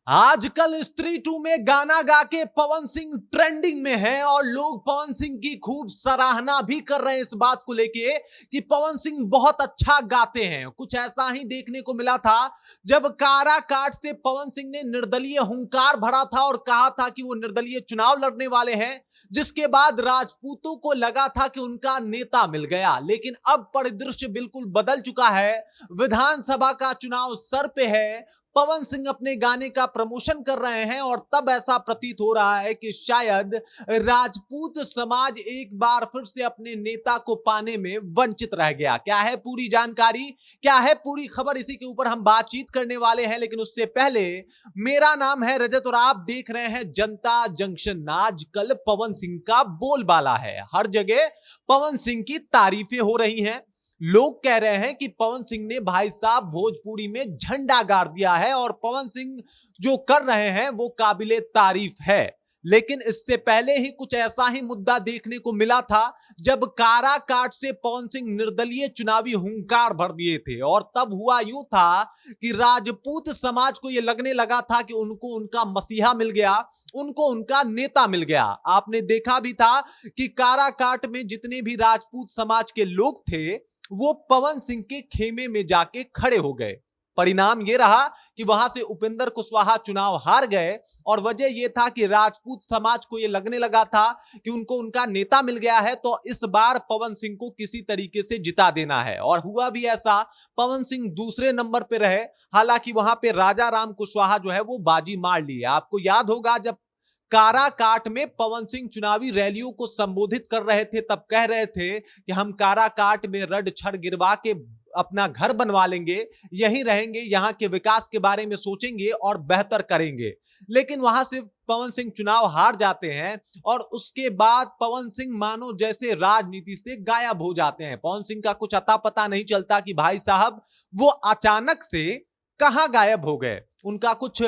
आजकल स्त्री टू में गाना गा के पवन सिंह ट्रेंडिंग में है और लोग पवन सिंह की खूब सराहना भी कर रहे हैं इस बात को लेके कि पवन सिंह बहुत अच्छा गाते हैं। कुछ ऐसा ही देखने को मिला था जब काराकाट से पवन सिंह ने निर्दलीय हुंकार भरा था और कहा था कि वो निर्दलीय चुनाव लड़ने वाले हैं, जिसके बाद राजपूतों को लगा था कि उनका नेता मिल गया। लेकिन अब परिदृश्य बिल्कुल बदल चुका है। विधानसभा का चुनाव सर पे है, पवन सिंह अपने गाने का प्रमोशन कर रहे हैं और तब ऐसा प्रतीत हो रहा है कि शायद राजपूत समाज एक बार फिर से अपने नेता को पाने में वंचित रह गया। क्या है पूरी जानकारी, क्या है पूरी खबर, इसी के ऊपर हम बातचीत करने वाले हैं। लेकिन उससे पहले, मेरा नाम है रजत और आप देख रहे हैं जनता जंक्शन। आजकल पवन सिंह का बोलबाला है, हर जगह पवन सिंह की तारीफें हो रही हैं। लोग कह रहे हैं कि पवन सिंह ने भाई साहब भोजपुरी में झंडा गाड़ दिया है और पवन सिंह जो कर रहे हैं वो काबिले तारीफ है। लेकिन इससे पहले ही कुछ ऐसा ही मुद्दा देखने को मिला था जब काराकाट से पवन सिंह निर्दलीय चुनावी हुंकार भर दिए थे और तब हुआ यूं था कि राजपूत समाज को यह लगने लगा था कि उनको उनका मसीहा मिल गया, उनको उनका नेता मिल गया। आपने देखा भी था कि काराकाट में जितने भी राजपूत समाज के लोग थे वो पवन सिंह के खेमे में जाके खड़े हो गए। परिणाम यह रहा कि वहां से उपेंद्र कुशवाहा चुनाव हार गए और वजह यह था कि राजपूत समाज को यह लगने लगा था कि उनको उनका नेता मिल गया है, तो इस बार पवन सिंह को किसी तरीके से जिता देना है। और हुआ भी ऐसा, पवन सिंह दूसरे नंबर पे रहे। हालांकि वहां पे राजा राम कुशवाहा जो है वो बाजी मार ली। आपको याद होगा जब काराकाट में पवन सिंह चुनावी रैलियों को संबोधित कर रहे थे तब कह रहे थे कि हम काराकाट में रड छड़ गिरवा के अपना घर बनवा लेंगे, यहीं रहेंगे, यहां के विकास के बारे में सोचेंगे और बेहतर करेंगे। लेकिन वहां से पवन सिंह चुनाव हार जाते हैं और उसके बाद पवन सिंह मानो जैसे राजनीति से गायब हो जाते हैं। पवन सिंह का कुछ अता पता नहीं चलता कि भाई साहब वो अचानक से कहां गायब हो गए। उनका कुछ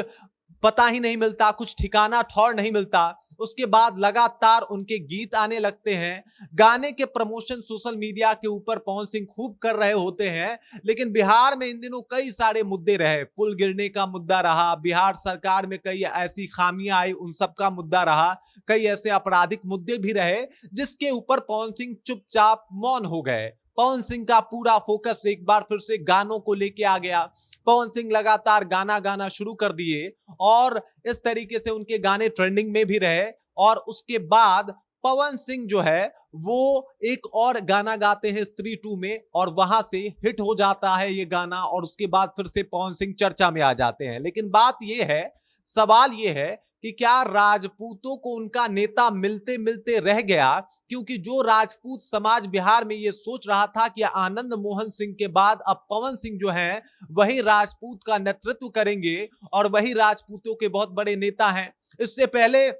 पता ही नहीं मिलता, कुछ ठिकाना ठौर नहीं मिलता। उसके बाद लगातार उनके गीत आने लगते हैं। गाने के प्रमोशन सोशल मीडिया के ऊपर पवन सिंह खूब कर रहे होते हैं। लेकिन बिहार में इन दिनों कई सारे मुद्दे रहे, पुल गिरने का मुद्दा रहा, बिहार सरकार में कई ऐसी खामियां आई उन सब का मुद्दा रहा, कई ऐसे आपराधिक मुद्दे भी रहे जिसके ऊपर पवन सिंह चुपचाप मौन हो गए। पवन सिंह का पूरा फोकस एक बार फिर से गानों को लेके आ गया। पवन सिंह लगातार गाना गाना शुरू कर दिए और इस तरीके से उनके गाने ट्रेंडिंग में भी रहे। और उसके बाद पवन सिंह जो है वो एक और गाना गाते हैं स्त्री टू में और वहां से हिट हो जाता है ये गाना और उसके बाद फिर से पवन सिंह चर्चा में आ जाते हैं। लेकिन बात यह है, सवाल यह है कि क्या राजपूतों को उनका नेता मिलते मिलते रह गया? क्योंकि जो राजपूत समाज बिहार में ये सोच रहा था कि आनंद मोहन सिंह के बाद अब पवन सिंह जो है वही राजपूत का नेतृत्व करेंगे और वही राजपूतों के बहुत बड़े नेता हैं। इससे पहले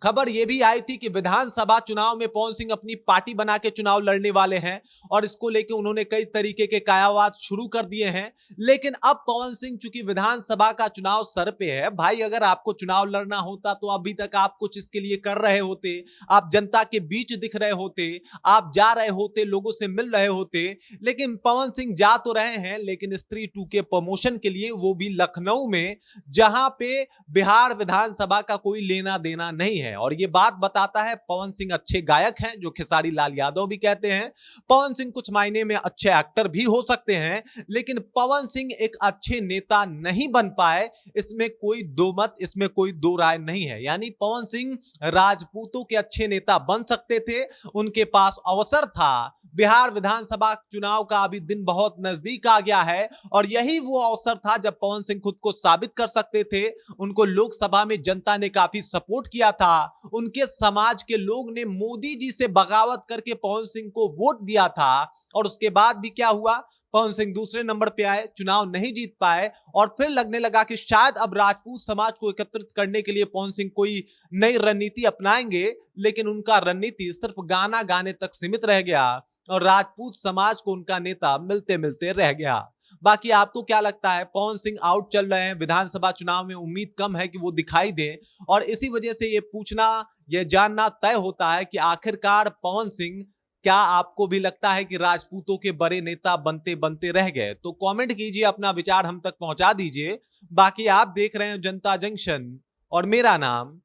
खबर यह भी आई थी कि विधानसभा चुनाव में पवन सिंह अपनी पार्टी बना के चुनाव लड़ने वाले हैं और इसको लेके उन्होंने कई तरीके के कायावाद शुरू कर दिए हैं। लेकिन अब पवन सिंह चूंकि विधानसभा का चुनाव सर पे है, भाई अगर आपको चुनाव लड़ना होता तो अभी तक आप कुछ इसके लिए कर रहे होते, आप जनता के बीच दिख रहे होते, आप जा रहे होते, लोगों से मिल रहे होते। लेकिन पवन सिंह जा तो रहे हैं लेकिन स्त्री टू के प्रमोशन के लिए, वो भी लखनऊ में, जहां पे बिहार विधानसभा का कोई लेना देना नहीं है। और ये बात बताता है पवन सिंह अच्छे गायक हैं, जो खेसारी लाल यादव भी कहते हैं। पवन सिंह कुछ मायने में अच्छे एक्टर भी हो सकते हैं, लेकिन पवन सिंह एक अच्छे नेता नहीं बन पाए, इसमें कोई दो मत, इसमें कोई दो राय नहीं है। यानी पवन सिंह राजपूतों के अच्छे नेता बन सकते थे, उनके पास अवसर था। बिहार विधानसभा चुनाव का अभी दिन बहुत नजदीक आ गया है और यही वो अवसर था जब पवन सिंह खुद को साबित कर सकते थे। उनको लोकसभा में जनता ने काफी सपोर्ट किया था, उनके समाज के लोग ने मोदी जी से बगावत करके पवन सिंह को वोट दिया था। और उसके बाद भी क्या हुआ, पवन सिंह दूसरे नंबर पे आए, चुनाव नहीं जीत पाए और फिर लगने लगा कि शायद अब राजपूत समाज को एकत्रित करने के लिए पवन सिंह कोई नई रणनीति अपनाएंगे। लेकिन उनका रणनीति सिर्फ गाना गाने तक सीमित रह गया और राजपूत समाज को उनका नेता मिलते मिलते रह गया। बाकी आपको क्या लगता है? पवन सिंह आउट चल रहे हैं, विधानसभा चुनाव में उम्मीद कम है कि वो दिखाई दें और इसी वजह से ये पूछना, ये जानना तय होता है कि आखिरकार पवन सिंह क्या आपको भी लगता है कि राजपूतों के बड़े नेता बनते बनते रह गए? तो कमेंट कीजिए, अपना विचार हम तक पहुंचा दीजिए। बाकी आप देख रहे हैं जनता जंक्शन और मेरा नाम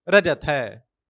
रजत है।